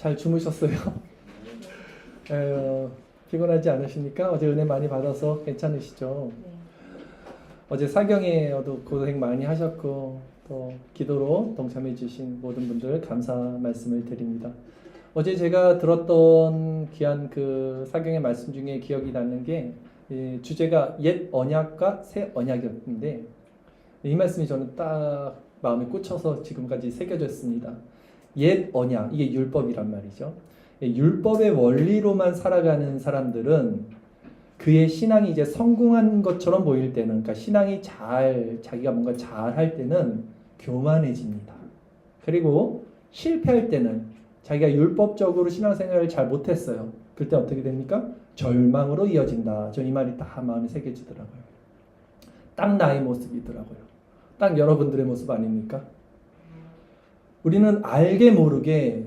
잘 주무셨어요? 피곤하지 않으십니까? 어제 은혜 많이 받아서 괜찮으시죠? 네. 어제 사경회에도 고생 많이 하셨고 또 기도로 동참해 주신 모든 분들 감사 말씀을 드립니다. 어제 제가 들었던 귀한 그 사경의 말씀 중에 기억이 나는 게 주제가 옛 언약과 새 언약이었는데 이 말씀이 저는 딱 마음에 꽂혀서 지금까지 새겨졌습니다. 옛 언약, 이게 율법이란 말이죠. 율법의 원리로만 살아가는 사람들은 그의 신앙이 이제 성공한 것처럼 보일 때는, 그러니까 신앙이 자기가 뭔가 잘 할 때는 교만해집니다. 그리고 실패할 때는 자기가 율법적으로 신앙생활을 잘 못했어요. 그때 어떻게 됩니까? 절망으로 이어진다. 저 이 말이 다 마음에 새겨지더라고요. 딱 나의 모습이더라고요. 딱 여러분들의 모습 아닙니까? 우리는 알게 모르게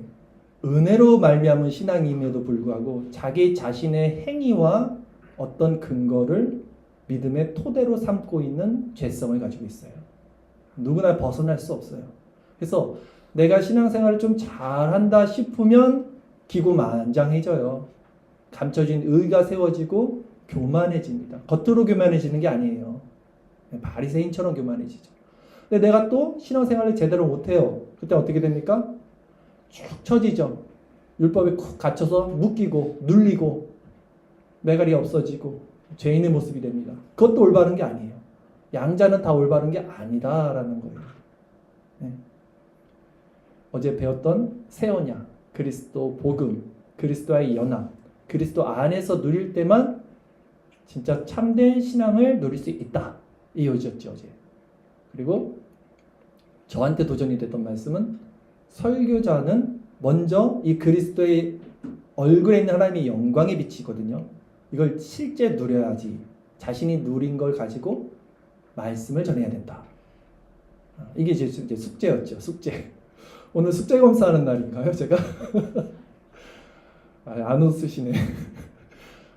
은혜로 말미암은 신앙임에도 불구하고 자기 자신의 행위와 어떤 근거를 믿음의 토대로 삼고 있는 죄성을 가지고 있어요. 누구나 벗어날 수 없어요. 그래서 내가 신앙생활을 좀 잘한다 싶으면 기고만장해져요. 감춰진 의가 세워지고 교만해집니다. 겉으로 교만해지는 게 아니에요. 바리새인처럼 교만해지죠. 근데 내가 또 신앙생활을 제대로 못해요. 그때 어떻게 됩니까? 쭉 처지죠. 율법에 쿡 갇혀서 묶이고 눌리고 매갈이 없어지고 죄인의 모습이 됩니다. 그것도 올바른 게 아니에요. 양자는 다 올바른 게 아니다라는 거예요. 네. 어제 배웠던 새 언약, 그리스도 복음, 그리스도와의 연합, 그리스도 안에서 누릴 때만 진짜 참된 신앙을 누릴 수 있다. 이어졌죠 어제. 그리고 저한테 도전이 됐던 말씀은 설교자는 먼저 이 그리스도의 얼굴에 있는 하나님의 영광에 비치거든요. 이걸 실제 누려야지 자신이 누린 걸 가지고 말씀을 전해야 된다. 이게 이제 숙제였죠. 숙제. 오늘 숙제 검사하는 날인가요? 제가? 안 웃으시네.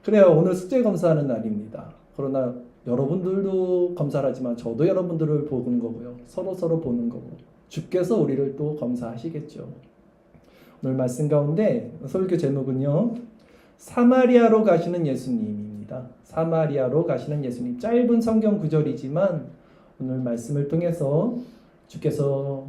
그래요. 오늘 숙제 검사하는 날입니다. 그러나 여러분들도 검사를 하지만 저도 여러분들을 보는 거고요. 서로 보는 거고. 주께서 우리를 또 검사하시겠죠. 오늘 말씀 가운데 설교 제목은요. 사마리아로 가시는 예수님입니다. 사마리아로 가시는 예수님. 짧은 성경 구절이지만 오늘 말씀을 통해서 주께서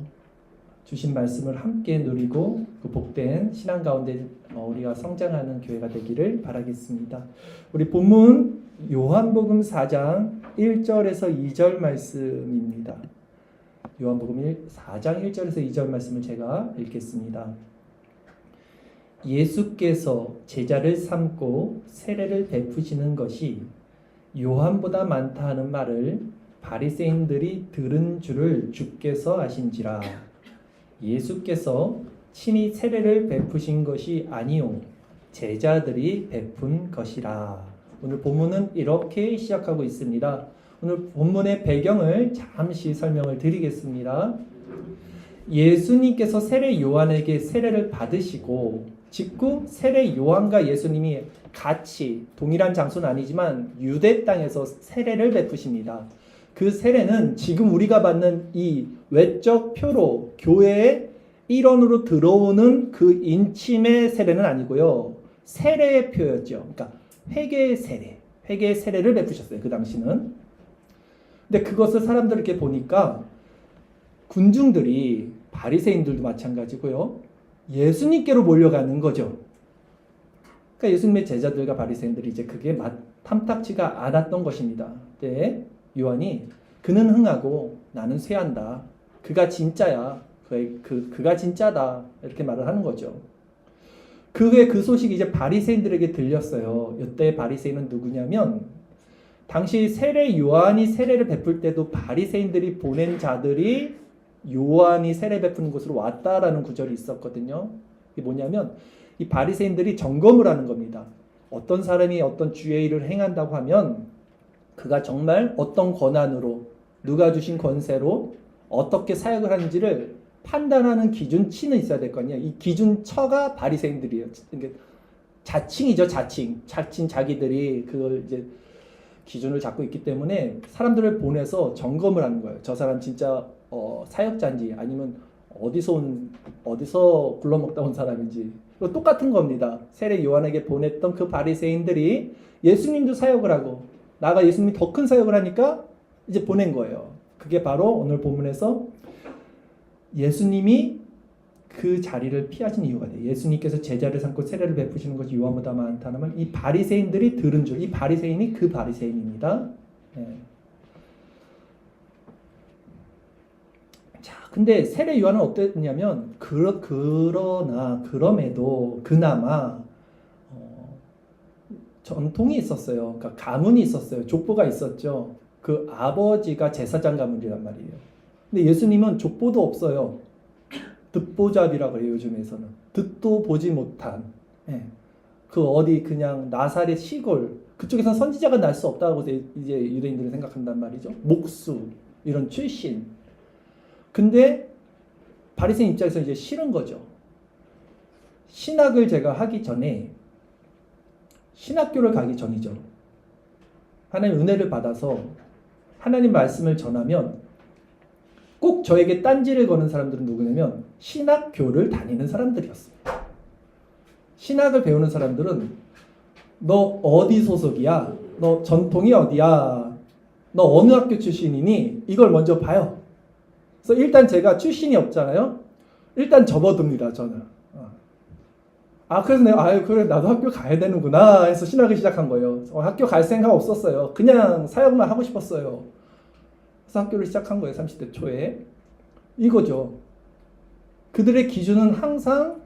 주신 말씀을 함께 누리고 그 복된 신앙 가운데 우리가 성장하는 교회가 되기를 바라겠습니다. 우리 본문 요한복음 4장 1절에서 2절 말씀입니다. 요한복음 4장 1절에서 2절 말씀을 제가 읽겠습니다. 예수께서 제자를 삼고 세례를 베푸시는 것이 요한보다 많다 하는 말을 바리새인들이 들은 줄을 주께서 아신지라. 예수께서 친히 세례를 베푸신 것이 아니요 제자들이 베푼 것이라. 오늘 본문은 이렇게 시작하고 있습니다. 오늘 본문의 배경을 잠시 설명을 드리겠습니다. 예수님께서 세례 요한에게 세례를 받으시고 직후 세례 요한과 예수님이 같이 동일한 장소는 아니지만 유대 땅에서 세례를 베푸십니다. 그 세례는 지금 우리가 받는 이 외적 표로 교회의 일원으로 들어오는 그 인침의 세례는 아니고요. 세례의 표였죠. 그러니까 회개의 세례를 베푸셨어요. 그 당시는. 근데 그것을 사람들 이렇게 보니까 군중들이 바리새인들도 마찬가지고요. 예수님께로 몰려가는 거죠. 그러니까 예수님의 제자들과 바리새인들이 이제 그게 탐탁치가 않았던 것입니다. 네, 요한이 그는 흥하고 나는 쇠한다. 그가 진짜야. 그가 진짜다. 이렇게 말을 하는 거죠. 그 소식이 이제 바리새인들에게 들렸어요. 이때 바리새인은 누구냐면 당시 세례 요한이 세례를 베풀 때도 바리새인들이 보낸 자들이 요한이 세례 베푸는 곳으로 왔다라는 구절이 있었거든요. 이게 뭐냐면 이 바리새인들이 점검을 하는 겁니다. 어떤 사람이 어떤 주의 일을 행한다고 하면 그가 정말 어떤 권한으로 누가 주신 권세로 어떻게 사역을 하는지를 판단하는 기준치는 있어야 될 거 아니에요. 이 기준처가 바리새인들이에요. 자칭이죠, 자칭. 자기들이 그걸 이제 기준을 잡고 있기 때문에 사람들을 보내서 점검을 하는 거예요. 저 사람 진짜 사역자인지 아니면 어디서 굴러먹다 온 사람인지. 똑같은 겁니다. 세례 요한에게 보냈던 그 바리새인들이 예수님도 사역을 하고 나가 예수님이 더 큰 사역을 하니까 이제 보낸 거예요. 그게 바로 오늘 본문에서 예수님이 그 자리를 피하신 이유가 돼요. 예수님께서 제자를 삼고 세례를 베푸시는 것이 요한보다 많다는 이 바리새인들이 들은 줄. 이 바리새인이 그 바리새인입니다. 네. 자, 근데 세례 요한은 어땠냐면 그럼에도 그나마 전통이 있었어요. 그러니까 가문이 있었어요. 족보가 있었죠. 그 아버지가 제사장 가문이란 말이에요. 근데 예수님은 족보도 없어요. 듣보잡이라고 해요. 요즘에서는 듣도 보지 못한 그 어디 그냥 나사렛 시골 그쪽에서 선지자가 날 수 없다고 이제 유대인들은 생각한단 말이죠. 목수 이런 출신. 근데 바리새인 입장에서 이제 싫은 거죠. 신학을 제가 하기 전에 신학교를 가기 전이죠. 하나님 은혜를 받아서 하나님 말씀을 전하면 꼭 저에게 딴지를 거는 사람들은 누구냐면 신학교를 다니는 사람들이었습니다. 신학을 배우는 사람들은 너 어디 소속이야? 너 전통이 어디야? 너 어느 학교 출신이니? 이걸 먼저 봐요. 그래서 일단 제가 출신이 없잖아요. 일단 접어듭니다. 저는. 그래서 내가 그래 나도 학교 가야 되는구나 해서 신학을 시작한 거예요. 학교 갈 생각 없었어요. 그냥 사역만 하고 싶었어요. 그래서 학교를 시작한 거예요. 30대 초에. 이거죠. 그들의 기준은 항상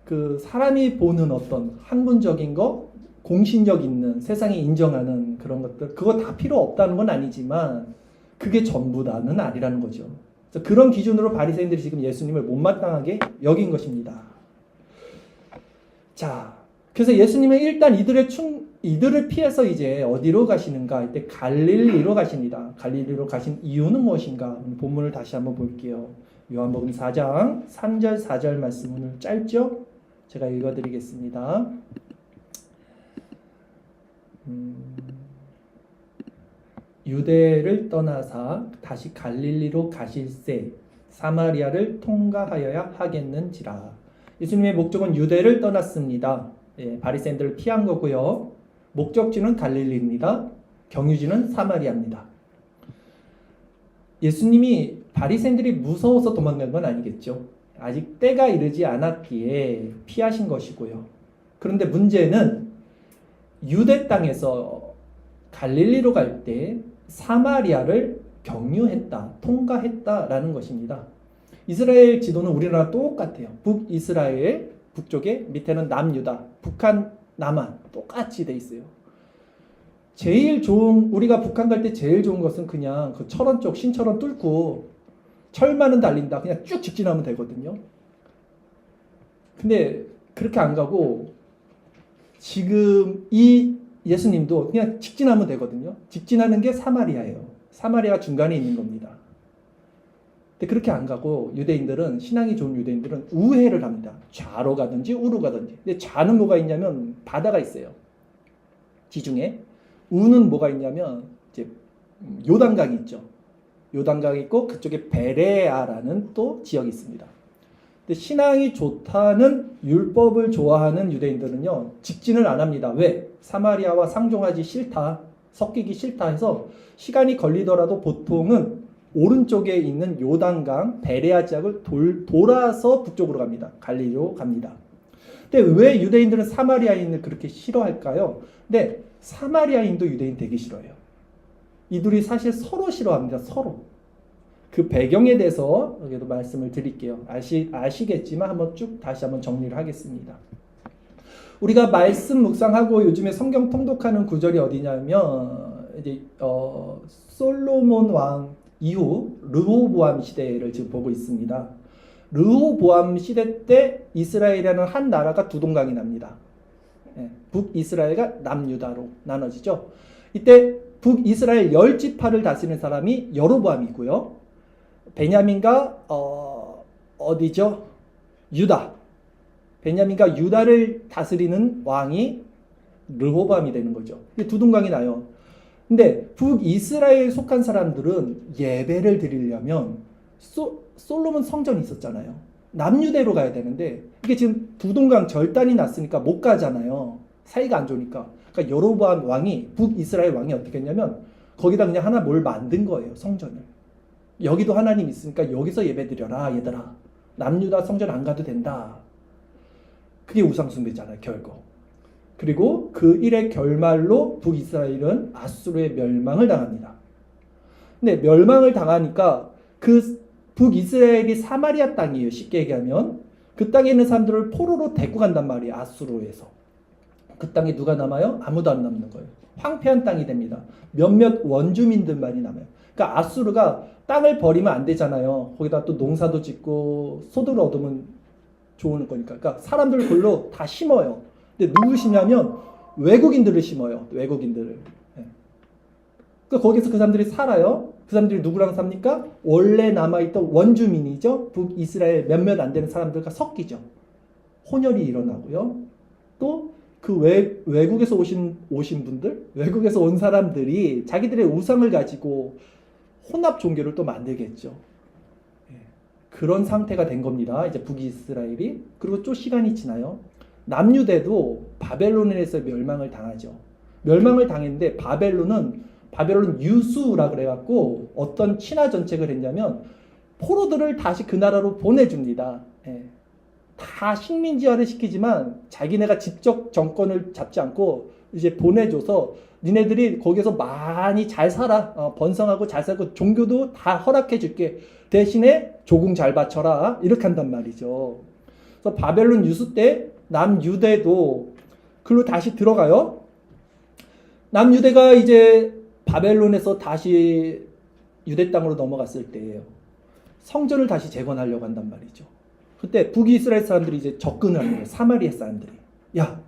그 사람이 보는 어떤 학문적인 거, 공신력 있는 세상이 인정하는 그런 것들, 그거 다 필요 없다는 건 아니지만 그게 전부다는 아니라는 거죠. 그런 기준으로 바리새인들이 지금 예수님을 못마땅하게 여긴 것입니다. 자, 그래서 예수님은 일단 이들을 피해서 이제 어디로 가시는가? 이때 갈릴리로 가십니다. 갈릴리로 가신 이유는 무엇인가? 본문을 다시 한번 볼게요. 요한복음 4장 3절 4절 말씀 오늘 짧죠? 제가 읽어드리겠습니다. 유대를 떠나사 다시 갈릴리로 가실새 사마리아를 통과하여야 하겠는지라. 예수님의 목적은 유대를 떠났습니다. 바리새인들을 피한 거고요. 목적지는 갈릴리입니다. 경유지는 사마리아입니다. 예수님이 바리새인들이 무서워서 도망간 건 아니겠죠. 아직 때가 이르지 않았기에 피하신 것이고요. 그런데 문제는 유대 땅에서 갈릴리로 갈 때 사마리아를 경유했다, 통과했다라는 것입니다. 이스라엘 지도는 우리나라 똑같아요. 북이스라엘, 북쪽에 밑에는 남유다, 북한, 남한 똑같이 돼 있어요. 우리가 북한 갈 때 제일 좋은 것은 그냥 그 철원 쪽 신철원 뚫고 철만은 달린다. 그냥 쭉 직진하면 되거든요. 근데 그렇게 안 가고 지금 이 예수님도 그냥 직진하면 되거든요. 직진하는 게 사마리아예요. 사마리아 중간에 있는 겁니다. 근데 그렇게 안 가고 유대인들은, 신앙이 좋은 유대인들은 우회를 합니다. 좌로 가든지 우로 가든지. 근데 좌는 뭐가 있냐면 바다가 있어요. 지중해. 우는 뭐가 있냐면 이제 요단강이 있죠. 요단강이 있고 그쪽에 베레아라는 또 지역이 있습니다. 근데 신앙이 좋다는, 율법을 좋아하는 유대인들은요 직진을 안 합니다. 왜? 사마리아와 상종하기 싫다, 섞이기 싫다 해서 시간이 걸리더라도 보통은 오른쪽에 있는 요단강 베레아 지역을 돌아서 북쪽으로 갑니다. 갈릴리로 갑니다. 근데 왜 유대인들은 사마리아인을 그렇게 싫어할까요? 근데 사마리아인도 유대인 되게 싫어해요. 이들이 사실 서로 싫어합니다. 서로. 그 배경에 대해서 여기도 말씀을 드릴게요. 아시겠지만 한번 쭉 다시 한번 정리를 하겠습니다. 우리가 말씀 묵상하고 요즘에 성경 통독하는 구절이 어디냐면 이제 솔로몬 왕 이후 르호보암 시대를 지금 보고 있습니다. 르호보암 시대 때 이스라엘이라는 한 나라가 두 동강이 납니다. 북이스라엘과 남유다로 나눠지죠. 이때 북이스라엘 10지파를 다스리는 사람이 여로보암이고요. 베냐민과 어디죠? 유다. 베냐민과 유다를 다스리는 왕이 르호보암이 되는 거죠. 이게 두 동강이 나요. 근데 북이스라엘 속한 사람들은 예배를 드리려면 솔로몬 성전이 있었잖아요. 남유대로 가야 되는데 이게 지금 두동강 절단이 났으니까 못 가잖아요. 사이가 안 좋으니까. 그러니까 여로보암 왕이 북이스라엘 왕이 어떻게 했냐면 거기다 그냥 하나 뭘 만든 거예요. 성전을. 여기도 하나님 있으니까 여기서 예배드려라 얘들아. 남유다 성전 안 가도 된다. 그게 우상숭배잖아요. 결국. 그리고 그 일의 결말로 북이스라엘은 아수르의 멸망을 당합니다. 근데 멸망을 당하니까 그 북이스라엘이 사마리아 땅이에요. 쉽게 얘기하면. 그 땅에 있는 사람들을 포로로 데리고 간단 말이에요. 아수르에서. 그 땅에 누가 남아요? 아무도 안 남는 거예요. 황폐한 땅이 됩니다. 몇몇 원주민들만이 남아요. 그러니까 아수르가 땅을 버리면 안 되잖아요. 거기다 또 농사도 짓고 소득을 얻으면 좋은 거니까. 그러니까 사람들 골로 다 심어요. 근데 누구 심냐면 외국인들을 심어요. 외국인들을. 그러니까 거기서 그 사람들이 살아요. 그 사람들이 누구랑 삽니까? 원래 남아있던 원주민이죠. 북이스라엘 몇몇 안 되는 사람들과 섞이죠. 혼혈이 일어나고요. 또 그 외국에서 오신 분들, 외국에서 온 사람들이 자기들의 우상을 가지고 혼합 종교를 또 만들겠죠. 그런 상태가 된 겁니다. 이제 북이스라엘이. 그리고 좀 시간이 지나요. 남유대도 바벨론에서 멸망을 당하죠. 멸망을 당했는데 바벨론 유수라 그래갖고 어떤 친화 정책을 했냐면 포로들을 다시 그 나라로 보내줍니다. 다 식민지화를 시키지만 자기네가 직접 정권을 잡지 않고 이제 보내줘서 니네들이 거기서 많이 잘 살아. 번성하고 잘 살고 종교도 다 허락해 줄게. 대신에 조공 잘 바쳐라. 이렇게 한단 말이죠. 그래서 바벨론 유수 때 남유대도 글로 다시 들어가요. 남유대가 이제 바벨론에서 다시 유대 땅으로 넘어갔을 때예요. 성전을 다시 재건하려고 한단 말이죠. 그때 북이스라엘 사람들이 이제 접근을 하는 거예요. 사마리아 사람들이. 야,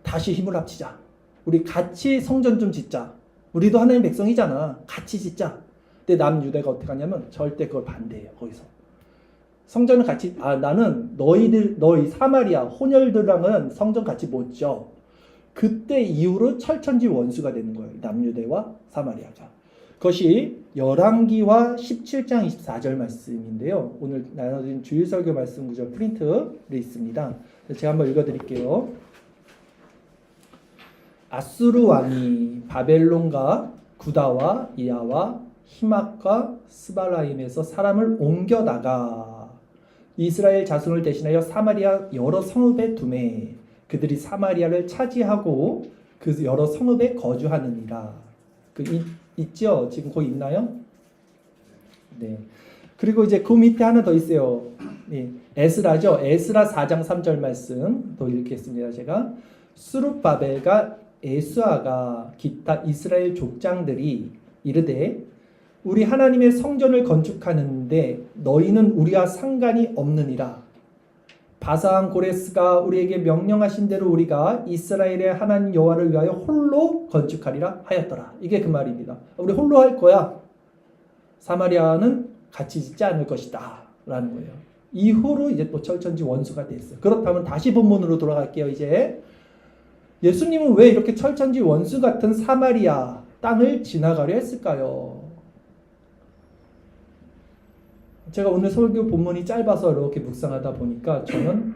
다시 힘을 합치자. 우리 같이 성전 좀 짓자. 우리도 하나님 백성이잖아. 같이 짓자. 근데 남유대가 어떻게 하냐면 절대 그걸 반대해요. 거기서. 성전을 같이, 나는 너희 사마리아 혼혈들랑은 성전 같이 못 지어. 그때 이후로 철천지 원수가 되는 거예요. 남유대와 사마리아가. 그것이 열왕기와 17장 24절 말씀인데요. 오늘 나눠진 주일설교 말씀 구절 프린트를 있습니다. 제가 한번 읽어드릴게요. 아수르 왕이 바벨론과 구다와 이하와 히막과 스발라임에서 사람을 옮겨다가 이스라엘 자손을 대신하여 사마리아 여러 성읍에 두매 그들이 사마리아를 차지하고 그 여러 성읍에 거주하느니라. 있죠? 지금 거기 있나요? 네. 그리고 이제 그 밑에 하나 더 있어요. 네. 에스라죠. 에스라 4장 3절 말씀 더 읽겠습니다. 제가 스룹바벨과 에스아가 기타 이스라엘 족장들이 이르되 우리 하나님의 성전을 건축하는데 너희는 우리와 상관이 없느니라. 바사한 고레스가 우리에게 명령하신 대로 우리가 이스라엘의 하나님 여호와를 위하여 홀로 건축하리라 하였더라. 이게 그 말입니다. 우리 홀로 할 거야. 사마리아는 같이 짓지 않을 것이다. 라는 거예요. 이후로 이제 또 철천지 원수가 됐어요. 그렇다면 다시 본문으로 돌아갈게요. 이제 예수님은 왜 이렇게 철천지 원수 같은 사마리아 땅을 지나가려 했을까요? 제가 오늘 설교 본문이 짧아서 이렇게 묵상하다 보니까 저는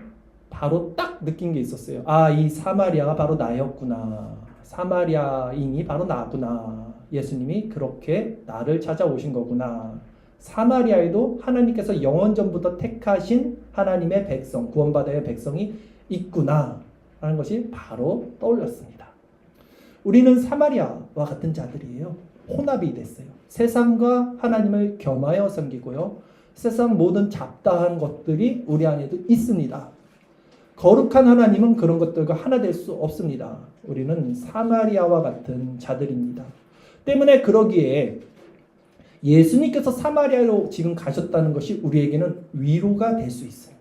바로 딱 느낀 게 있었어요. 이 사마리아가 바로 나였구나. 사마리아인이 바로 나구나. 예수님이 그렇게 나를 찾아오신 거구나. 사마리아에도 하나님께서 영원전부터 택하신 하나님의 백성, 구원받아야 할 백성이 있구나. 라는 것이 바로 떠올렸습니다. 우리는 사마리아와 같은 자들이에요. 혼합이 됐어요. 세상과 하나님을 겸하여 섬기고요. 세상 모든 잡다한 것들이 우리 안에도 있습니다. 거룩한 하나님은 그런 것들과 하나 될 수 없습니다. 우리는 사마리아와 같은 자들입니다. 때문에 그러기에 예수님께서 사마리아로 지금 가셨다는 것이 우리에게는 위로가 될 수 있어요.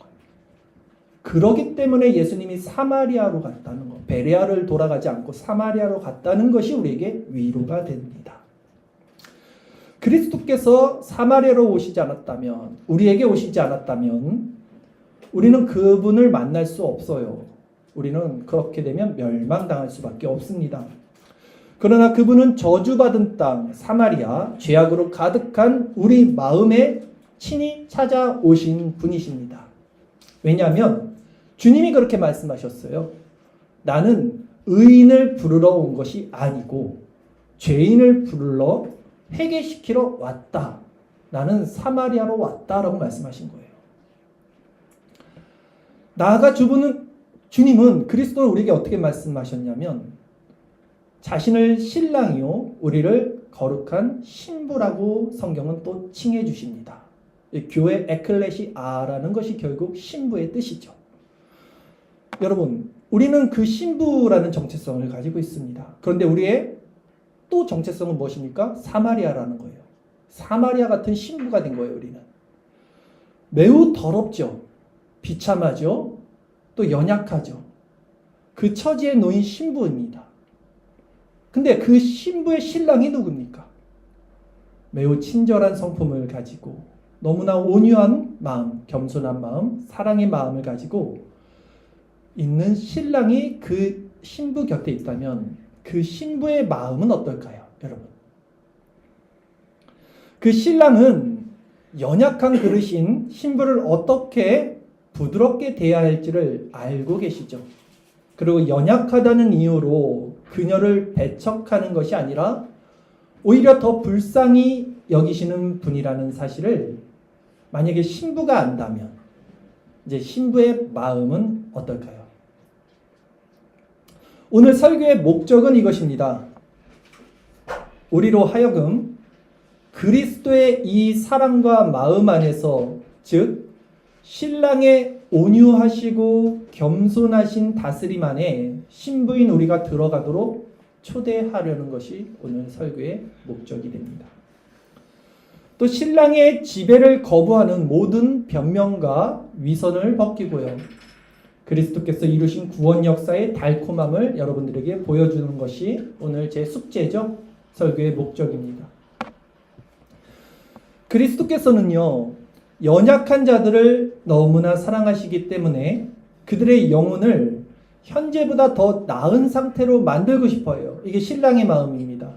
그러기 때문에 예수님이 사마리아로 갔다는 것, 베레아를 돌아가지 않고 사마리아로 갔다는 것이 우리에게 위로가 됩니다. 그리스도께서 사마리아로 오시지 않았다면, 우리에게 오시지 않았다면 우리는 그분을 만날 수 없어요. 우리는 그렇게 되면 멸망당할 수밖에 없습니다. 그러나 그분은 저주받은 땅 사마리아, 죄악으로 가득한 우리 마음에 친히 찾아오신 분이십니다. 왜냐하면 주님이 그렇게 말씀하셨어요. 나는 의인을 부르러 온 것이 아니고 죄인을 부르러 회개시키러 왔다. 나는 사마리아로 왔다라고 말씀하신 거예요. 나아가 주님은 그리스도는 우리에게 어떻게 말씀하셨냐면 자신을 신랑이요 우리를 거룩한 신부라고 성경은 또 칭해 주십니다. 교회 에클레시아라는 것이 결국 신부의 뜻이죠. 여러분, 우리는 그 신부라는 정체성을 가지고 있습니다. 그런데 우리의 또 정체성은 무엇입니까? 사마리아라는 거예요. 사마리아 같은 신부가 된 거예요, 우리는. 매우 더럽죠. 비참하죠. 또 연약하죠. 그 처지에 놓인 신부입니다. 근데 그 신부의 신랑이 누굽니까? 매우 친절한 성품을 가지고 너무나 온유한 마음, 겸손한 마음, 사랑의 마음을 가지고 있는 신랑이 그 신부 곁에 있다면 그 신부의 마음은 어떨까요, 여러분? 그 신랑은 연약한 그릇인 신부를 어떻게 부드럽게 대해야 할지를 알고 계시죠. 그리고 연약하다는 이유로 그녀를 배척하는 것이 아니라 오히려 더 불쌍히 여기시는 분이라는 사실을 만약에 신부가 안다면 이제 신부의 마음은 어떨까요? 오늘 설교의 목적은 이것입니다. 우리로 하여금 그리스도의 이 사랑과 마음 안에서, 즉 신랑의 온유하시고 겸손하신 다스림 안에 신부인 우리가 들어가도록 초대하려는 것이 오늘 설교의 목적이 됩니다. 또 신랑의 지배를 거부하는 모든 변명과 위선을 벗기고요. 그리스도께서 이루신 구원 역사의 달콤함을 여러분들에게 보여주는 것이 오늘 제 숙제죠. 설교의 목적입니다. 그리스도께서는요, 연약한 자들을 너무나 사랑하시기 때문에 그들의 영혼을 현재보다 더 나은 상태로 만들고 싶어요. 이게 신랑의 마음입니다.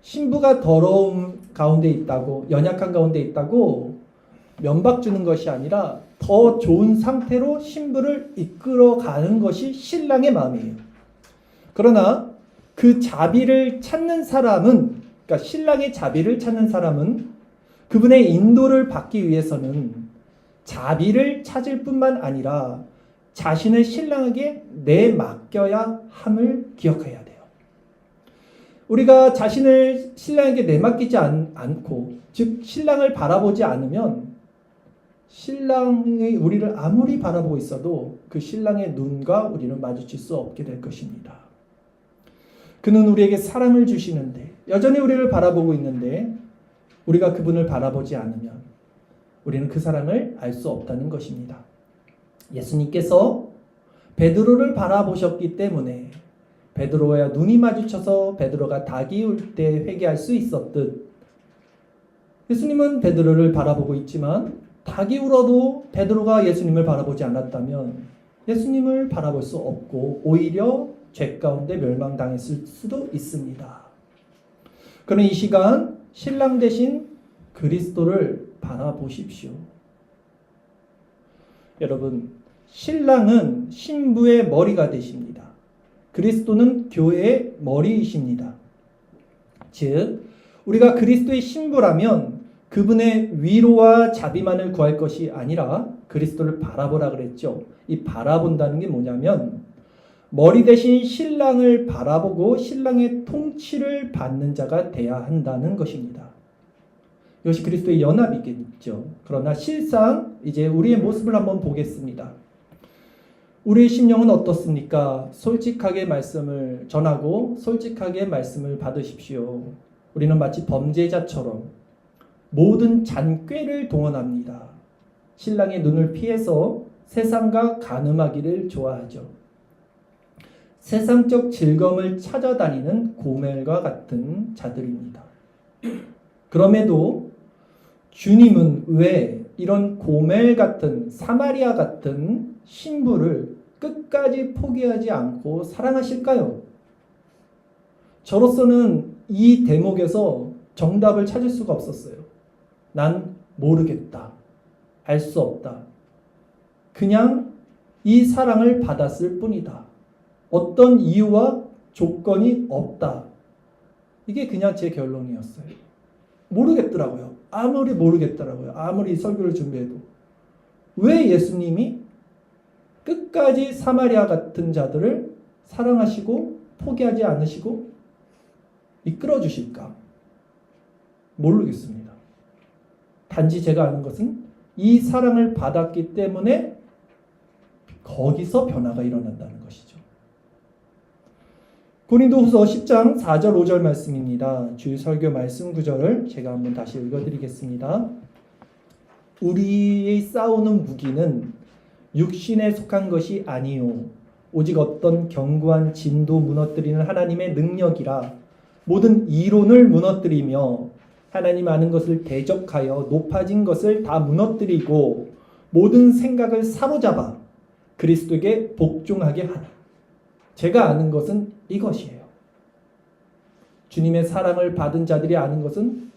신부가 더러움 가운데 있다고, 연약한 가운데 있다고 면박 주는 것이 아니라 더 좋은 상태로 신부를 이끌어가는 것이 신랑의 마음이에요. 그러나 그 자비를 찾는 사람은, 그러니까 신랑의 자비를 찾는 사람은 그분의 인도를 받기 위해서는 자비를 찾을 뿐만 아니라 자신을 신랑에게 내맡겨야 함을 기억해야 돼요. 우리가 자신을 신랑에게 내맡기지 않고, 즉 신랑을 바라보지 않으면 신랑이 우리를 아무리 바라보고 있어도 그 신랑의 눈과 우리는 마주칠 수 없게 될 것입니다. 그는 우리에게 사랑을 주시는데, 여전히 우리를 바라보고 있는데 우리가 그분을 바라보지 않으면 우리는 그 사랑을 알 수 없다는 것입니다. 예수님께서 베드로를 바라보셨기 때문에 베드로와 눈이 마주쳐서 베드로가 닭이 울 때 회개할 수 있었듯, 예수님은 베드로를 바라보고 있지만 닭이 울어도 베드로가 예수님을 바라보지 않았다면 예수님을 바라볼 수 없고 오히려 죄 가운데 멸망당했을 수도 있습니다. 그러나 이 시간 신랑 대신 그리스도를 바라보십시오. 여러분, 신랑은 신부의 머리가 되십니다. 그리스도는 교회의 머리이십니다. 즉, 우리가 그리스도의 신부라면 그분의 위로와 자비만을 구할 것이 아니라 그리스도를 바라보라 그랬죠. 이 바라본다는 게 뭐냐면 머리 대신 신랑을 바라보고 신랑의 통치를 받는 자가 돼야 한다는 것입니다. 이것이 그리스도의 연합이겠죠. 그러나 실상 이제 우리의 모습을 한번 보겠습니다. 우리의 심령은 어떻습니까? 솔직하게 말씀을 전하고 솔직하게 말씀을 받으십시오. 우리는 마치 범죄자처럼 모든 잔꾀를 동원합니다. 신랑의 눈을 피해서 세상과 간음하기를 좋아하죠. 세상적 즐거움을 찾아다니는 고멜과 같은 자들입니다. 그럼에도 주님은 왜 이런 고멜 같은, 사마리아 같은 신부를 끝까지 포기하지 않고 사랑하실까요? 저로서는 이 대목에서 정답을 찾을 수가 없었어요. 난 모르겠다. 알 수 없다. 그냥 이 사랑을 받았을 뿐이다. 어떤 이유와 조건이 없다. 이게 그냥 제 결론이었어요. 모르겠더라고요. 아무리 모르겠더라고요. 아무리 설교를 준비해도. 왜 예수님이 끝까지 사마리아 같은 자들을 사랑하시고 포기하지 않으시고 이끌어 주실까? 모르겠습니다. 단지 제가 아는 것은 이 사랑을 받았기 때문에 거기서 변화가 일어난다는 것이죠. 고린도후서 10장 4절 5절 말씀입니다. 주일 설교 말씀 구절을 제가 한번 다시 읽어드리겠습니다. 우리의 싸우는 무기는 육신에 속한 것이 아니요 오직 어떤 견고한 진도 무너뜨리는 하나님의 능력이라. 모든 이론을 무너뜨리며 하나님 아는 것을 대적하여 높아진 것을 다 무너뜨리고 모든 생각을 사로잡아 그리스도에게 복종하게 하라. 제가 아는 것은 이것이에요. 주님의 사랑을 받은 자들이 아는 것은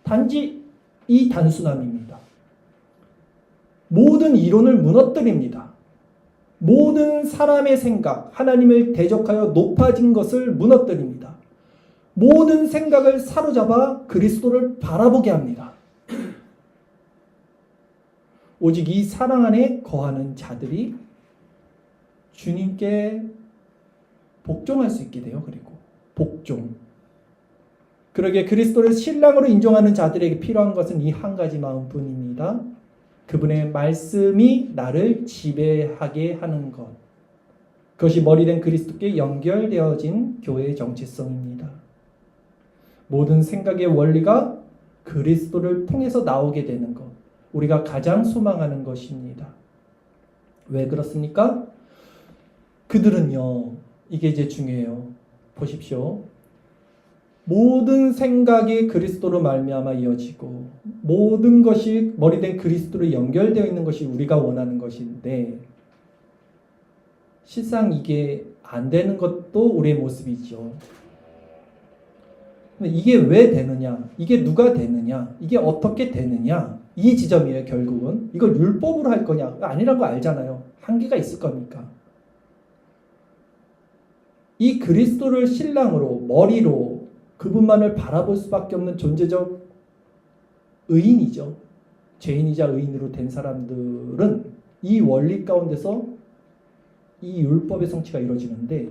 단지 이 단순함입니다. 모든 이론을 무너뜨립니다. 모든 사람의 생각, 하나님을 대적하여 높아진 것을 무너뜨립니다. 모든 생각을 사로잡아 그리스도를 바라보게 합니다. 오직 이 사랑 안에 거하는 자들이 주님께 복종할 수 있게 돼요. 그리고 복종. 그러기에 그리스도를 신랑으로 인정하는 자들에게 필요한 것은 이 한 가지 마음뿐입니다. 그분의 말씀이 나를 지배하게 하는 것. 그것이 머리된 그리스도께 연결되어진 교회의 정체성입니다. 모든 생각의 원리가 그리스도를 통해서 나오게 되는 것. 우리가 가장 소망하는 것입니다. 왜 그렇습니까? 그들은요, 이게 이제 중요해요. 보십시오. 모든 생각이 그리스도로 말미암아 이어지고 모든 것이 머리된 그리스도로 연결되어 있는 것이 우리가 원하는 것인데 실상 이게 안 되는 것도 우리의 모습이죠. 이게 왜 되느냐? 이게 누가 되느냐? 이게 어떻게 되느냐? 이 지점이에요. 결국은 이걸 율법으로 할 거냐? 아니라는 거 알잖아요. 한계가 있을 거니까. 이 그리스도를 신랑으로 머리로 그분만을 바라볼 수밖에 없는 존재적 의인이죠. 죄인이자 의인으로 된 사람들은 이 원리 가운데서 이 율법의 성취가 이루어지는데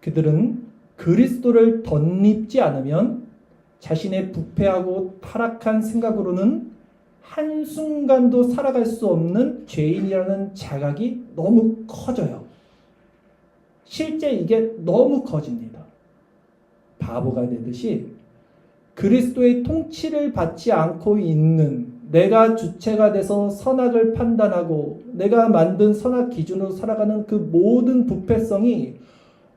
그들은 그리스도를 덧입지 않으면 자신의 부패하고 타락한 생각으로는 한순간도 살아갈 수 없는 죄인이라는 자각이 너무 커져요. 실제 이게 너무 커집니다. 바보가 되듯이 그리스도의 통치를 받지 않고 있는 내가 주체가 돼서 선악을 판단하고 내가 만든 선악 기준으로 살아가는 그 모든 부패성이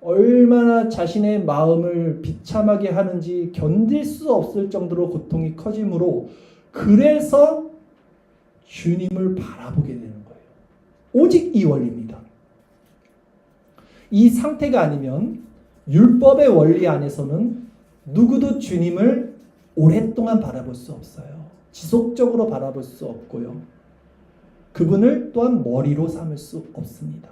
얼마나 자신의 마음을 비참하게 하는지 견딜 수 없을 정도로 고통이 커지므로 그래서 주님을 바라보게 되는 거예요. 오직 이 원리입니다. 이 상태가 아니면 율법의 원리 안에서는 누구도 주님을 오랫동안 바라볼 수 없어요. 지속적으로 바라볼 수 없고요. 그분을 또한 머리로 삼을 수 없습니다.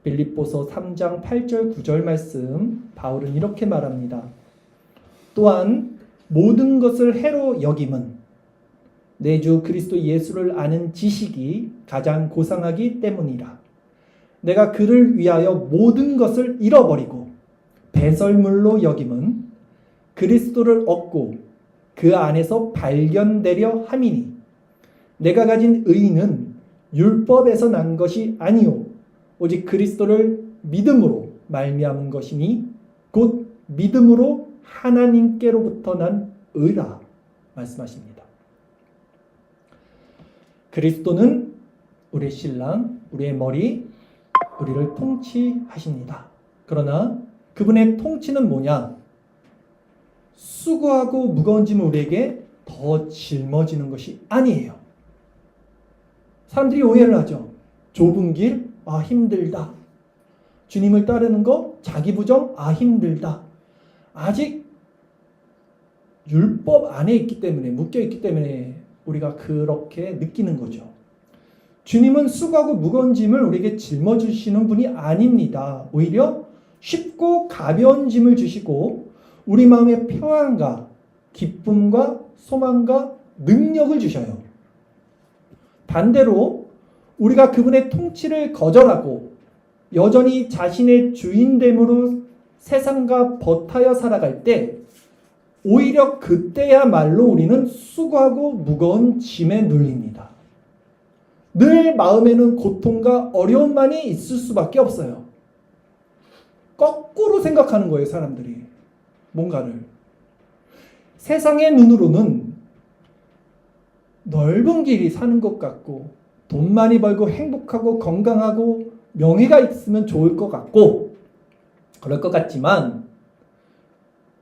빌립보서 3장 8절 9절 말씀 바울은 이렇게 말합니다. 또한 모든 것을 해로 여김은 내 주 그리스도 예수를 아는 지식이 가장 고상하기 때문이라. 내가 그를 위하여 모든 것을 잃어버리고 배설물로 여김은 그리스도를 얻고 그 안에서 발견되려 함이니 내가 가진 의의는 율법에서 난 것이 아니요 오직 그리스도를 믿음으로 말미암은 것이니 곧 믿음으로 하나님께로부터 난 의라 말씀하십니다. 그리스도는 우리의 신랑, 우리의 머리, 우리를 통치하십니다. 그러나 그분의 통치는 뭐냐? 수고하고 무거운 짐을 우리에게 더 짊어지는 것이 아니에요. 사람들이 오해를 하죠. 좁은 길, 힘들다. 주님을 따르는 거, 자기 부정, 힘들다. 아직 율법 안에 있기 때문에, 묶여 있기 때문에 우리가 그렇게 느끼는 거죠. 주님은 수고하고 무거운 짐을 우리에게 짊어주시는 분이 아닙니다. 오히려 쉽고 가벼운 짐을 주시고 우리 마음에 평안과 기쁨과 소망과 능력을 주셔요. 반대로 우리가 그분의 통치를 거절하고 여전히 자신의 주인됨으로 세상과 버타여 살아갈 때 오히려 그때야말로 우리는 수고하고 무거운 짐에 눌립니다. 늘 마음에는 고통과 어려움만이 있을 수밖에 없어요. 거꾸로 생각하는 거예요, 사람들이. 뭔가를. 세상의 눈으로는 넓은 길이 사는 것 같고 돈 많이 벌고 행복하고 건강하고 명예가 있으면 좋을 것 같고 그럴 것 같지만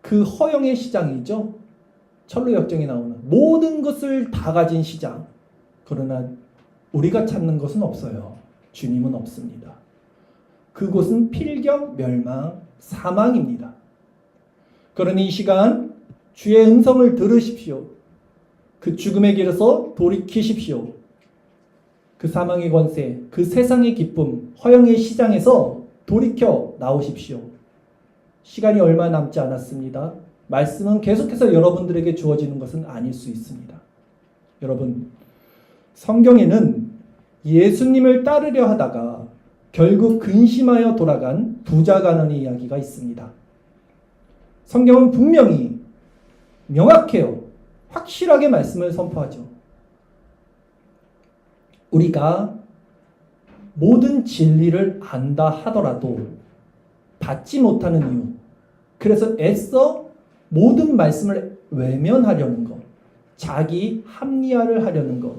그 허영의 시장이죠. 철로역정에 나오는 모든 것을 다 가진 시장. 그러나 우리가 찾는 것은 없어요. 주님은 없습니다. 그곳은 필경, 멸망, 사망입니다. 그러니 이 시간 주의 음성을 들으십시오. 그 죽음의 길에서 돌이키십시오. 그 사망의 권세, 그 세상의 기쁨, 허영의 시장에서 돌이켜 나오십시오. 시간이 얼마 남지 않았습니다. 말씀은 계속해서 여러분들에게 주어지는 것은 아닐 수 있습니다. 여러분, 성경에는 예수님을 따르려 하다가 결국 근심하여 돌아간 부자 간원의 이야기가 있습니다. 성경은 분명히 명확해요. 확실하게 말씀을 선포하죠. 우리가 모든 진리를 안다 하더라도 받지 못하는 이유, 그래서 애써 모든 말씀을 외면하려는 것, 자기 합리화를 하려는 것,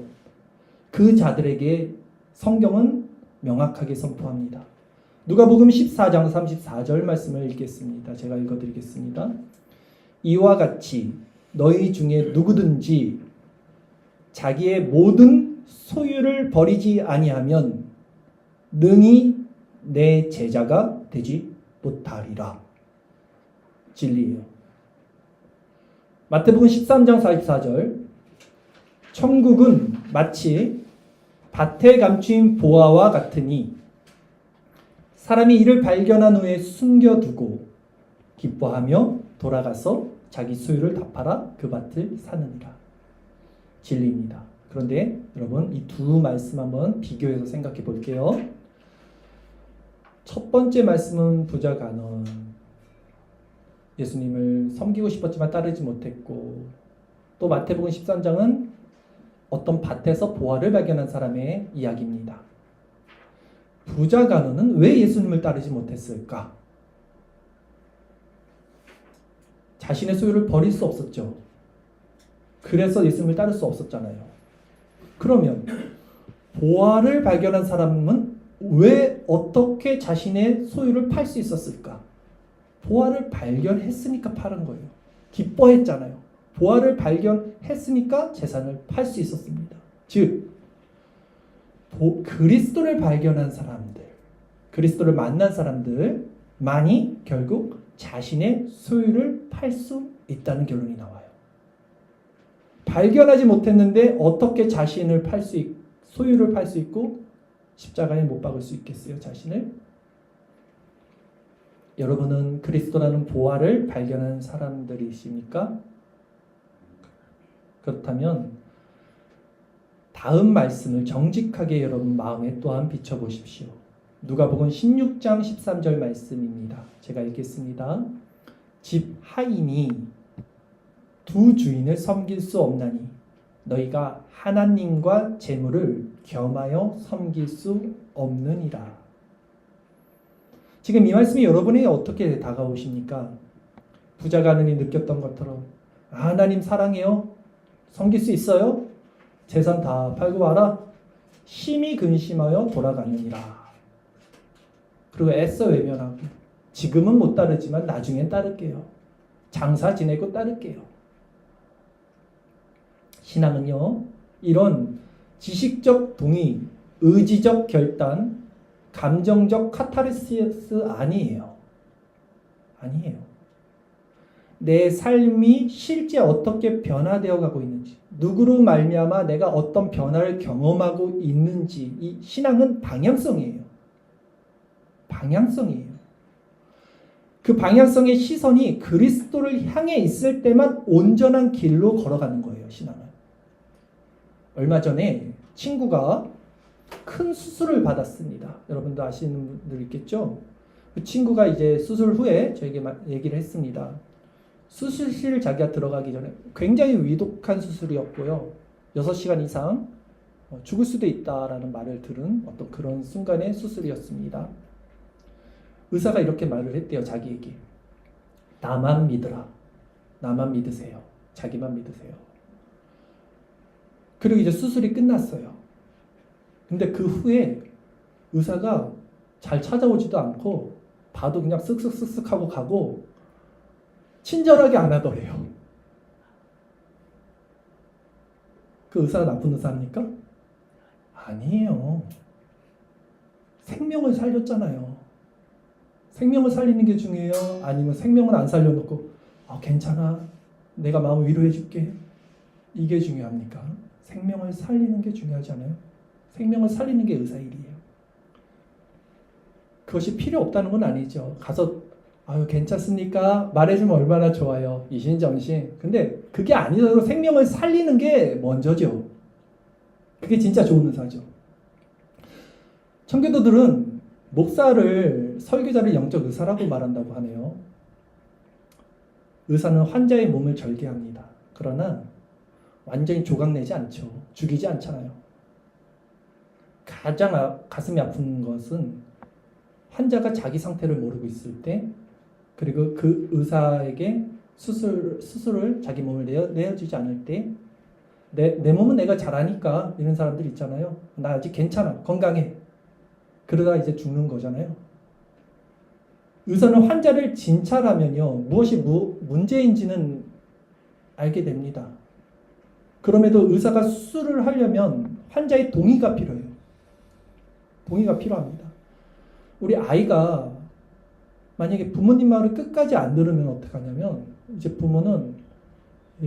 그 자들에게 성경은 명확하게 선포합니다. 누가복음 14장 34절 말씀을 읽겠습니다. 제가 읽어드리겠습니다. 이와 같이 너희 중에 누구든지 자기의 모든 소유를 버리지 아니하면 능히 내 제자가 되지 못하리라. 진리예요. 마태복음 13장 44절 천국은 마치 밭에 감추인 보화와 같으니 사람이 이를 발견한 후에 숨겨두고 기뻐하며 돌아가서 자기 소유를 다 팔아 그 밭을 사느니라. 진리입니다. 그런데 여러분 이 두 말씀 한번 비교해서 생각해 볼게요. 첫 번째 말씀은 부자 간원. 예수님을 섬기고 싶었지만 따르지 못했고, 또 마태복음 13장은 어떤 밭에서 보화를 발견한 사람의 이야기입니다. 부자 간원은 왜 예수님을 따르지 못했을까? 자신의 소유를 버릴 수 없었죠. 그래서 예수님을 따를 수 없었잖아요. 그러면 보화를 발견한 사람은 왜 어떻게 자신의 소유를 팔 수 있었을까? 보화를 발견했으니까 파는 거예요. 기뻐했잖아요. 보화를 발견했으니까 재산을 팔 수 있었습니다. 즉 그리스도를 발견한 사람들, 그리스도를 만난 사람들만이 결국 자신의 소유를 팔 수 있다는 결론이 나와요. 발견하지 못했는데 어떻게 자신을 소유를 팔 수 있고 십자가에 못 박을 수 있겠어요, 자신을? 여러분은 그리스도라는 보화를 발견한 사람들이십니까? 그렇다면 다음 말씀을 정직하게 여러분 마음에 또한 비춰보십시오. 누가복음 16장 13절 말씀입니다. 제가 읽겠습니다. 집 하인이 두 주인을 섬길 수 없나니 너희가 하나님과 재물을 겸하여 섬길 수 없느니라. 지금 이 말씀이 여러분에게 어떻게 다가오십니까? 부자 간원이 느꼈던 것처럼 하나님 사랑해요? 섬길 수 있어요? 재산 다 팔고 와라? 심히 근심하여 돌아가느니라. 그리고 애써 외면하고 지금은 못 따르지만 나중엔 따를게요. 장사 지내고 따를게요. 신앙은요, 이런 지식적 동의, 의지적 결단, 감정적 카타르시스 아니에요. 아니에요. 내 삶이 실제 어떻게 변화되어 가고 있는지, 누구로 말미암아 내가 어떤 변화를 경험하고 있는지, 이 신앙은 방향성이에요. 방향성이에요. 그 방향성의 시선이 그리스도를 향해 있을 때만 온전한 길로 걸어가는 거예요, 신앙은. 얼마 전에 친구가 큰 수술을 받았습니다. 여러분도 아시는 분들 있겠죠? 그 친구가 이제 수술 후에 저에게 얘기를 했습니다. 수술실 자기가 들어가기 전에 굉장히 위독한 수술이었고요. 6시간 이상 죽을 수도 있다라는 말을 들은 어떤 그런 순간의 수술이었습니다. 의사가 이렇게 말을 했대요, 자기에게. 나만 믿으라. 나만 믿으세요. 자기만 믿으세요. 그리고 이제 수술이 끝났어요. 근데 그 후에 의사가 잘 찾아오지도 않고 봐도 그냥 쓱쓱쓱쓱 하고 가고 친절하게 안 하더래요. 그 의사가 나쁜 의사입니까? 아니에요. 생명을 살렸잖아요. 생명을 살리는 게 중요해요? 아니면 생명을 안 살려놓고 괜찮아. 내가 마음 위로해 줄게. 이게 중요합니까? 생명을 살리는 게 중요하지 않아요? 생명을 살리는 게 의사 일이에요. 그것이 필요 없다는 건 아니죠. 가서 괜찮습니까? 말해주면 얼마나 좋아요. 이신정신. 근데 그게 아니더라도 생명을 살리는 게 먼저죠. 그게 진짜 좋은 의사죠. 청교도들은 목사를, 설교자를 영적 의사라고 말한다고 하네요. 의사는 환자의 몸을 절개합니다. 그러나 완전히 조각내지 않죠. 죽이지 않잖아요. 가장 가슴이 아픈 것은 환자가 자기 상태를 모르고 있을 때, 그리고 그 의사에게 수술을 자기 몸을 내어주지 않을 때, 내 몸은 내가 잘하니까, 이런 사람들 있잖아요. 나 아직 괜찮아. 건강해. 그러다 이제 죽는 거잖아요. 의사는 환자를 진찰하면요, 무엇이 문제인지는 알게 됩니다. 그럼에도 의사가 수술을 하려면 환자의 동의가 필요해요. 동의가 필요합니다. 우리 아이가 만약에 부모님 말을 끝까지 안 들으면 어떡하냐면, 이제 부모는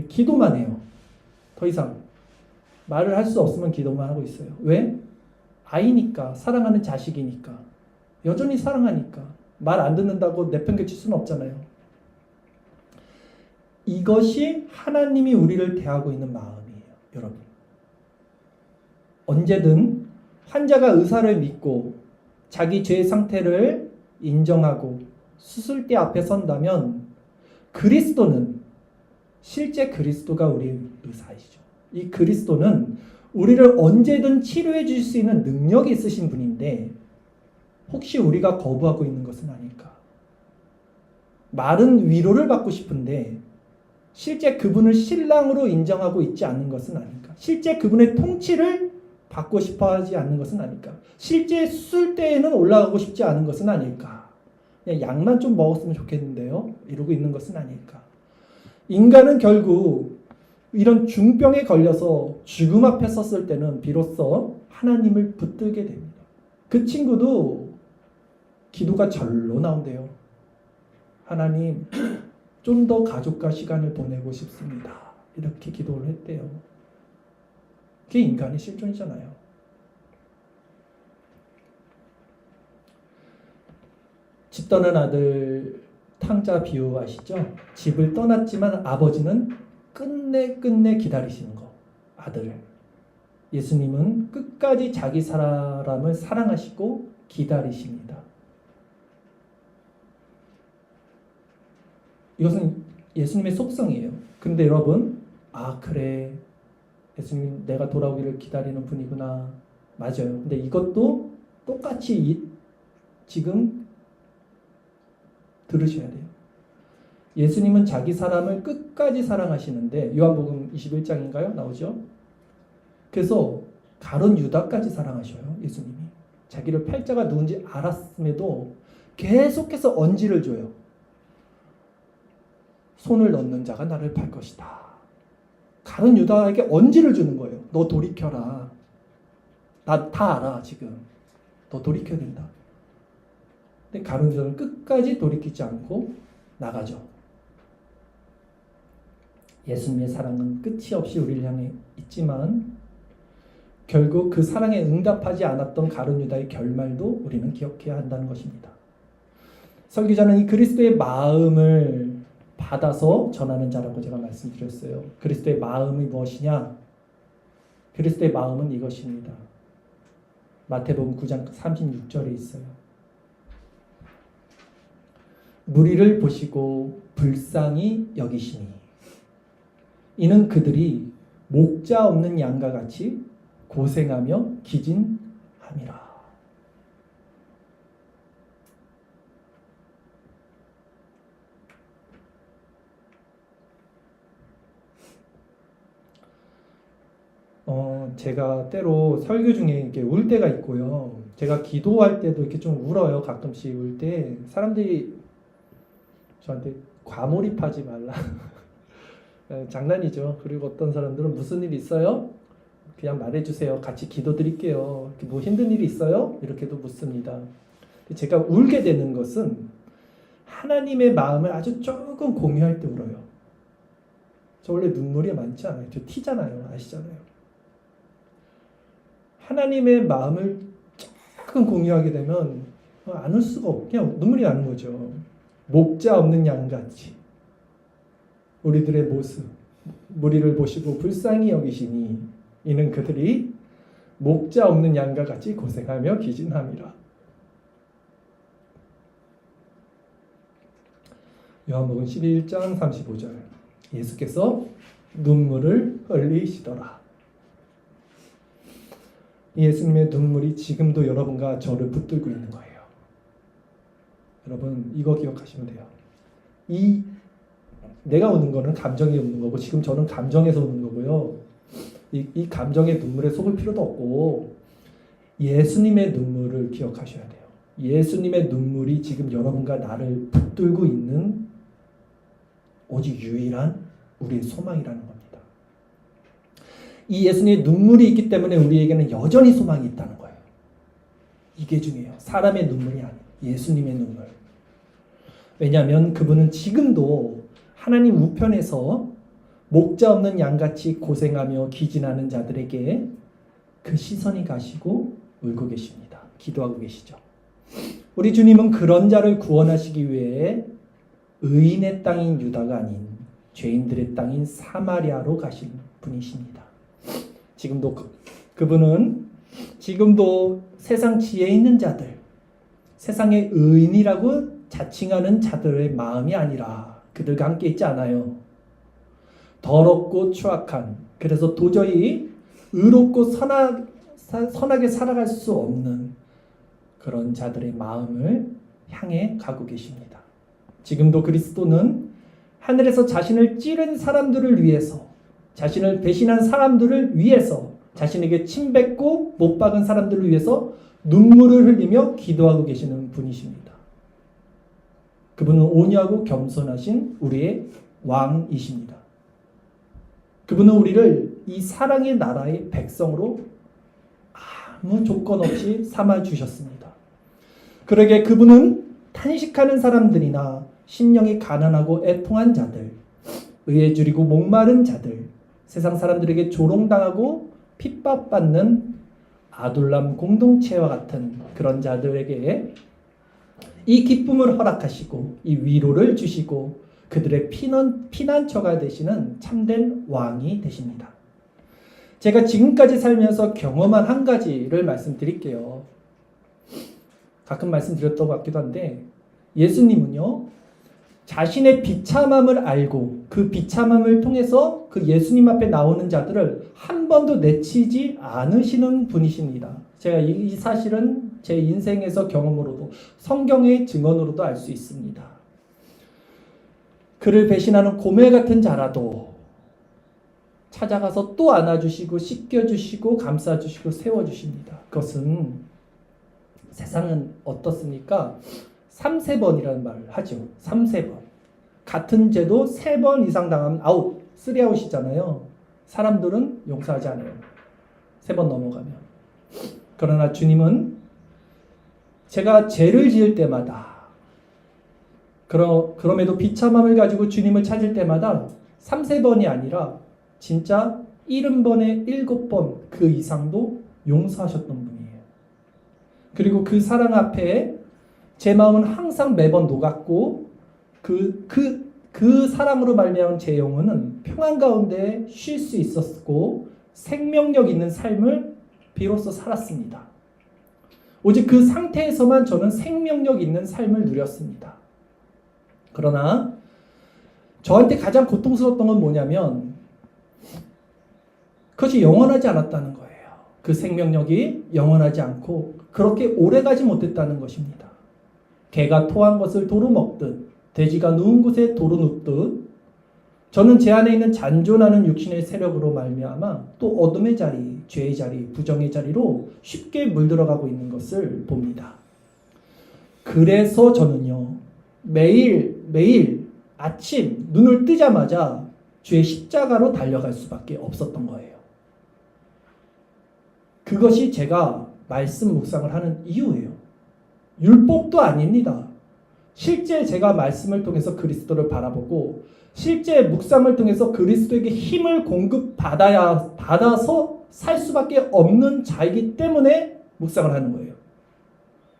기도만 해요. 더 이상 말을 할 수 없으면 기도만 하고 있어요. 왜? 아이니까, 사랑하는 자식이니까, 여전히 사랑하니까 말 안 듣는다고 내팽개칠 수는 없잖아요. 이것이 하나님이 우리를 대하고 있는 마음이에요, 여러분. 언제든 환자가 의사를 믿고 자기 죄 상태를 인정하고 수술대 앞에 선다면 그리스도는, 실제 그리스도가 우리의 의사이시죠. 이 그리스도는 우리를 언제든 치료해 줄 수 있는 능력이 있으신 분인데, 혹시 우리가 거부하고 있는 것은 아닐까? 말은 위로를 받고 싶은데 실제 그분을 신랑으로 인정하고 있지 않는 것은 아닐까? 실제 그분의 통치를 받고 싶어 하지 않는 것은 아닐까? 실제 수술대에는 올라가고 싶지 않은 것은 아닐까? 그냥 약만 좀 먹었으면 좋겠는데요, 이러고 있는 것은 아닐까? 인간은 결국 이런 중병에 걸려서 죽음 앞에 섰을 때는 비로소 하나님을 붙들게 됩니다. 그 친구도 기도가 절로 나온대요. 하나님, 좀 더 가족과 시간을 보내고 싶습니다. 이렇게 기도를 했대요. 그게 인간의 실존이잖아요. 집 떠난 아들 탕자 비유 아시죠? 집을 떠났지만 아버지는 끝내 기다리시는 거, 아들을. 예수님은 끝까지 자기 사람을 사랑하시고 기다리십니다. 이것은 예수님의 속성이에요. 근데 여러분, 그래, 예수님 내가 돌아오기를 기다리는 분이구나. 맞아요. 근데 이것도 똑같이 지금 들으셔야 돼요. 예수님은 자기 사람을 끝까지 사랑하시는데, 요한복음 21장인가요? 나오죠? 그래서 가룟 유다까지 사랑하셔요, 예수님이. 자기를 팔자가 누군지 알았음에도 계속해서 언지를 줘요. 손을 넣는 자가 나를 팔 것이다. 가룟 유다에게 언지를 주는 거예요. 너 돌이켜라. 나 다 알아, 지금. 너 돌이켜야 된다. 근데 가룟 유다는 끝까지 돌이키지 않고 나가죠. 예수님의 사랑은 끝이 없이 우리를 향해 있지만 결국 그 사랑에 응답하지 않았던 가룟 유다의 결말도 우리는 기억해야 한다는 것입니다. 설교자는 이 그리스도의 마음을 받아서 전하는 자라고 제가 말씀드렸어요. 그리스도의 마음이 무엇이냐? 그리스도의 마음은 이것입니다. 마태복음 9장 36절에 있어요. 무리를 보시고 불쌍히 여기시니 이는 그들이 목자 없는 양과 같이 고생하며 기진함이라. 제가 때로 설교 중에 이렇게 울 때가 있고요. 제가 기도할 때도 이렇게 좀 울어요. 가끔씩 울 때 사람들이 저한테 과몰입하지 말라. 장난이죠. 그리고 어떤 사람들은 무슨 일 있어요? 그냥 말해주세요. 같이 기도드릴게요. 뭐 힘든 일이 있어요? 이렇게도 묻습니다. 제가 울게 되는 것은 하나님의 마음을 아주 조금 공유할 때 울어요. 저 원래 눈물이 많지 않아요. 저 티잖아요. 아시잖아요. 하나님의 마음을 조금 공유하게 되면 안 울 수가 없고 그냥 눈물이 나는 거죠. 목자 없는 양같이 우리들의 모습, 무리를 보시고 불쌍히 여기시니 이는 그들이 목자 없는 양과 같이 고생하며 기진함이라. 요한복음 11장 35절 예수께서 눈물을 흘리시더라. 예수님의 눈물이 지금도 여러분과 저를 붙들고 있는 거예요. 여러분 이거 기억하시면 돼요. 내가 우는 거는 감정이 우는 거고 지금 저는 감정에서 우는 거고요. 이 감정의 눈물에 속을 필요도 없고 예수님의 눈물을 기억하셔야 돼요. 예수님의 눈물이 지금 여러분과 나를 붙들고 있는 오직 유일한 우리의 소망이라는 겁니다. 이 예수님의 눈물이 있기 때문에 우리에게는 여전히 소망이 있다는 거예요. 이게 중요해요. 사람의 눈물이 아니에요. 예수님의 눈물. 왜냐하면 그분은 지금도 하나님 우편에서 목자 없는 양같이 고생하며 기진하는 자들에게 그 시선이 가시고 울고 계십니다. 기도하고 계시죠. 우리 주님은 그런 자를 구원하시기 위해 의인의 땅인 유다가 아닌 죄인들의 땅인 사마리아로 가신 분이십니다. 지금도 그분은 지금도 세상 지혜 있는 자들, 세상의 의인이라고 자칭하는 자들의 마음이 아니라 그들과 함께 있지 않아요. 더럽고 추악한, 그래서 도저히 의롭고 선하게 살아갈 수 없는 그런 자들의 마음을 향해 가고 계십니다. 지금도 그리스도는 하늘에서 자신을 찌른 사람들을 위해서, 자신을 배신한 사람들을 위해서, 자신에게 침뱉고 못 박은 사람들을 위해서 눈물을 흘리며 기도하고 계시는 분이십니다. 그분은 온유하고 겸손하신 우리의 왕이십니다. 그분은 우리를 이 사랑의 나라의 백성으로 아무 조건 없이 삼아주셨습니다. 그러게 그분은 탄식하는 사람들이나 심령이 가난하고 애통한 자들, 의에 줄이고 목마른 자들, 세상 사람들에게 조롱당하고 핍박받는 아둘람 공동체와 같은 그런 자들에게 이 기쁨을 허락하시고 이 위로를 주시고 그들의 피난처가 되시는 참된 왕이 되십니다. 제가 지금까지 살면서 경험한 한 가지를 말씀드릴게요. 가끔 말씀드렸던 것 같기도 한데 예수님은요, 자신의 비참함을 알고 그 비참함을 통해서 그 예수님 앞에 나오는 자들을 한 번도 내치지 않으시는 분이십니다. 제가 이 사실은 제 인생에서 경험으로도 성경의 증언으로도 알 수 있습니다. 그를 배신하는 고멜 같은 자라도 찾아가서 또 안아주시고 씻겨주시고 감싸주시고 세워주십니다. 그것은 세상은 어떻습니까? 3세번이라는 말을 하죠. 3세번. 같은 죄도 3번 이상 당하면 아웃, 3아웃이잖아요. 사람들은 용서하지 않아요. 3번 넘어가면. 그러나 주님은 제가 죄를 지을 때마다 그럼에도 비참함을 가지고 주님을 찾을 때마다 3-4번이 아니라 진짜 70번에 7번 그 이상도 용서하셨던 분이에요. 그리고 그 사랑 앞에 제 마음은 항상 매번 녹았고 그 사랑으로 말미암은 제 영혼은 평안 가운데 쉴 수 있었고 생명력 있는 삶을 비로소 살았습니다. 오직 그 상태에서만 저는 생명력 있는 삶을 누렸습니다. 그러나 저한테 가장 고통스러웠던 건 뭐냐면 그것이 영원하지 않았다는 거예요. 그 생명력이 영원하지 않고 그렇게 오래가지 못했다는 것입니다. 개가 토한 것을 도로 먹듯 돼지가 누운 곳에 도로 눕듯 저는 제 안에 있는 잔존하는 육신의 세력으로 말미암아 또 어둠의 자리, 죄의 자리, 부정의 자리로 쉽게 물들어가고 있는 것을 봅니다. 그래서 저는요 매일 아침 눈을 뜨자마자 주의 십자가로 달려갈 수밖에 없었던 거예요. 그것이 제가 말씀 묵상을 하는 이유예요. 율법도 아닙니다. 실제 제가 말씀을 통해서 그리스도를 바라보고 실제 묵상을 통해서 그리스도에게 힘을 받아서 살 수밖에 없는 자이기 때문에 묵상을 하는 거예요.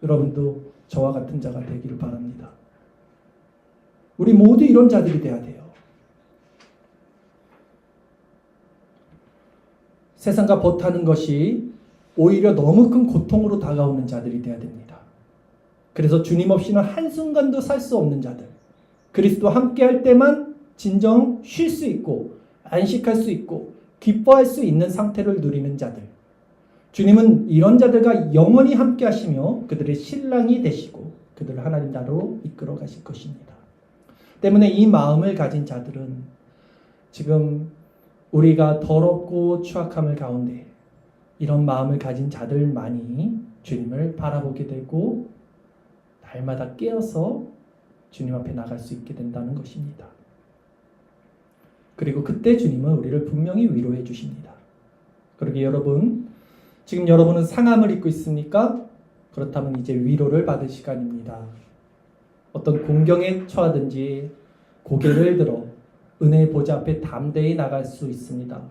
여러분도 저와 같은 자가 되기를 바랍니다. 우리 모두 이런 자들이 돼야 돼요. 세상과 버타는 것이 오히려 너무 큰 고통으로 다가오는 자들이 돼야 됩니다. 그래서 주님 없이는 한순간도 살 수 없는 자들, 그리스도와 함께할 때만 진정 쉴 수 있고 안식할 수 있고 기뻐할 수 있는 상태를 누리는 자들, 주님은 이런 자들과 영원히 함께 하시며 그들의 신랑이 되시고 그들을 하나님 나라로 이끌어 가실 것입니다. 때문에 이 마음을 가진 자들은 지금 우리가 더럽고 추악함을 가운데 이런 마음을 가진 자들만이 주님을 바라보게 되고 날마다 깨어서 주님 앞에 나갈 수 있게 된다는 것입니다. 그리고 그때 주님은 우리를 분명히 위로해 주십니다. 그러게 여러분, 지금 여러분은 상함을 입고 있습니까? 그렇다면 이제 위로를 받을 시간입니다. 어떤 공경에 처하든지 고개를 들어 은혜의 보좌 앞에 담대히 나갈 수 있습니다.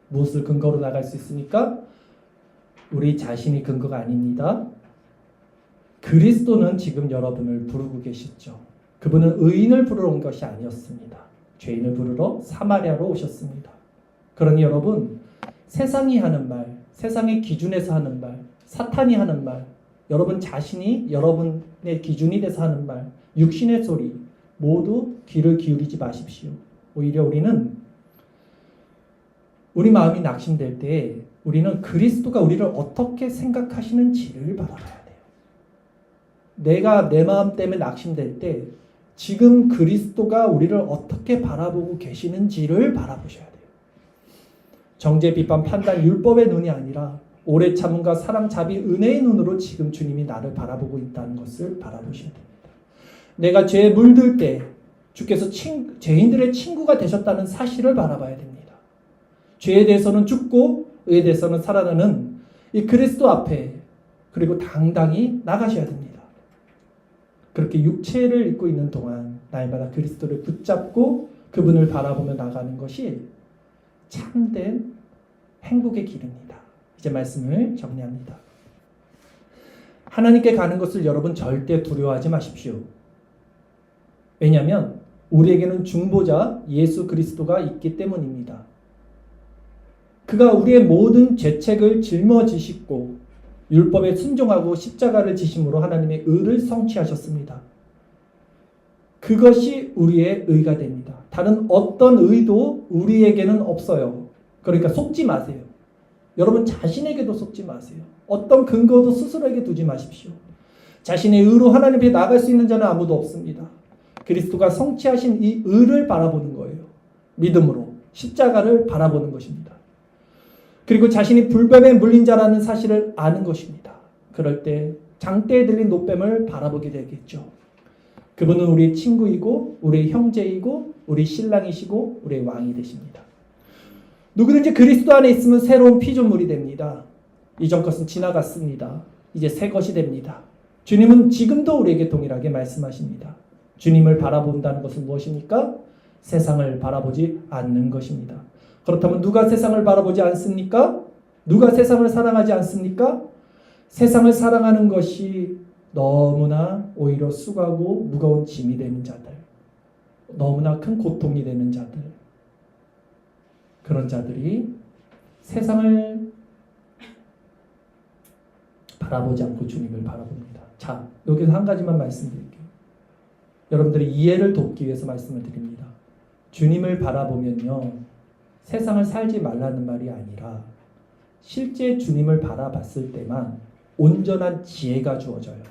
무엇을 근거로 나갈 수 있습니까? 우리 자신이 근거가 아닙니다. 그리스도는 지금 여러분을 부르고 계시죠. 그분은 의인을 부르러 온 것이 아니었습니다. 죄인을 부르러 사마리아로 오셨습니다. 그러니 여러분, 세상이 하는 말, 세상의 기준에서 하는 말, 사탄이 하는 말, 여러분 자신이 여러분의 기준이 돼서 하는 말, 육신의 소리 모두 귀를 기울이지 마십시오. 오히려 우리 마음이 낙심될 때 우리는 그리스도가 우리를 어떻게 생각하시는지를 바라봐야 돼요. 내가 내 마음 때문에 낙심될 때 지금 그리스도가 우리를 어떻게 바라보고 계시는지를 바라보셔야 돼요. 정죄, 비판, 판단, 율법의 눈이 아니라 오래 참음과 사랑, 자비, 은혜의 눈으로 지금 주님이 나를 바라보고 있다는 것을 바라보셔야 됩니다. 내가 죄에 물들 때 주께서 죄인들의 친구가 되셨다는 사실을 바라봐야 됩니다. 죄에 대해서는 죽고 의에 대해서는 살아나는 이 그리스도 앞에 그리고 당당히 나가셔야 됩니다. 그렇게 육체를 입고 있는 동안 날마다 그리스도를 붙잡고 그분을 바라보며 나가는 것이 참된 행복의 길입니다. 이제 말씀을 정리합니다. 하나님께 가는 것을 여러분 절대 두려워하지 마십시오. 왜냐하면 우리에게는 중보자 예수 그리스도가 있기 때문입니다. 그가 우리의 모든 죄책을 짊어지시고 율법에 순종하고 십자가를 지심으로 하나님의 의를 성취하셨습니다. 그것이 우리의 의가 됩니다. 다른 어떤 의도 우리에게는 없어요. 그러니까 속지 마세요. 여러분 자신에게도 속지 마세요. 어떤 근거도 스스로에게 두지 마십시오. 자신의 의로 하나님 앞에 나갈 수 있는 자는 아무도 없습니다. 그리스도가 성취하신 이 의를 바라보는 거예요. 믿음으로 십자가를 바라보는 것입니다. 그리고 자신이 불뱀에 물린 자라는 사실을 아는 것입니다. 그럴 때 장대에 들린 노뱀을 바라보게 되겠죠. 그분은 우리의 친구이고 우리의 형제이고 우리 신랑이시고 우리의 왕이 되십니다. 누구든지 그리스도 안에 있으면 새로운 피조물이 됩니다. 이전 것은 지나갔습니다. 이제 새 것이 됩니다. 주님은 지금도 우리에게 동일하게 말씀하십니다. 주님을 바라본다는 것은 무엇입니까? 세상을 바라보지 않는 것입니다. 그렇다면 누가 세상을 바라보지 않습니까? 누가 세상을 사랑하지 않습니까? 세상을 사랑하는 것이 너무나 오히려 수고하고 무거운 짐이 되는 자들, 너무나 큰 고통이 되는 자들, 그런 자들이 세상을 바라보지 않고 주님을 바라봅니다. 자, 여기서 한 가지만 말씀드릴게요. 여러분들의 이해를 돕기 위해서 말씀을 드립니다. 주님을 바라보면요, 세상을 살지 말라는 말이 아니라 실제 주님을 바라봤을 때만 온전한 지혜가 주어져요.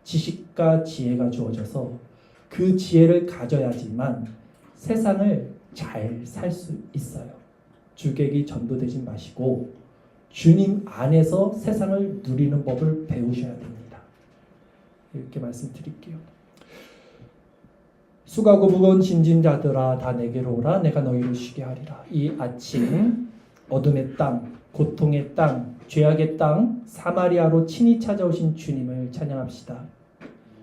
지식과 지혜가 주어져서 그 지혜를 가져야지만 세상을 잘 살 수 있어요. 주객이 전도되지 마시고 주님 안에서 세상을 누리는 법을 배우셔야 됩니다. 이렇게 말씀드릴게요. 수고하고 무거운 짐진 자들아 다 내게로 오라 내가 너희를 쉬게 하리라. 이 아침 어둠의 땅, 고통의 땅, 죄악의 땅 사마리아로 친히 찾아오신 주님을 찬양합시다.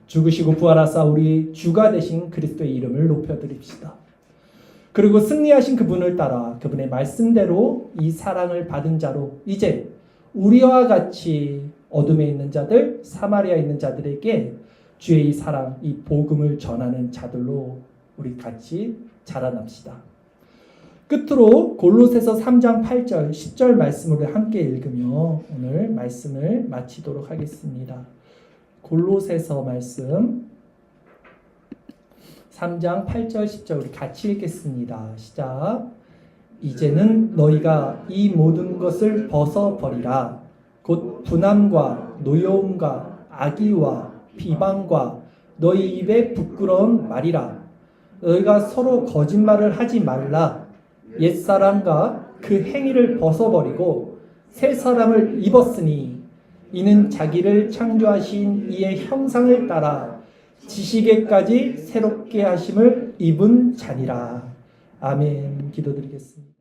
죽으시고 부활하사 우리 주가 되신 그리스도의 이름을 높여드립시다. 그리고 승리하신 그분을 따라 그분의 말씀대로 이 사랑을 받은 자로 이제 우리와 같이 어둠에 있는 자들, 사마리아에 있는 자들에게 주의 이 사랑, 이 복음을 전하는 자들로 우리 같이 자라납시다. 끝으로 골로새서 3장 8절, 10절 말씀을 함께 읽으며 오늘 말씀을 마치도록 하겠습니다. 골로새서 말씀 3장 8절 10절 우리 같이 읽겠습니다. 시작. 이제는 너희가 이 모든 것을 벗어버리라. 곧 분함과 노여움과 악의와 비방과 너희 입에 부끄러운 말이라. 너희가 서로 거짓말을 하지 말라. 옛사람과 그 행위를 벗어버리고 새 사람을 입었으니 이는 자기를 창조하신 이의 형상을 따라 지식에까지 새롭게 하심을 입은 자니라. 아멘. 기도드리겠습니다.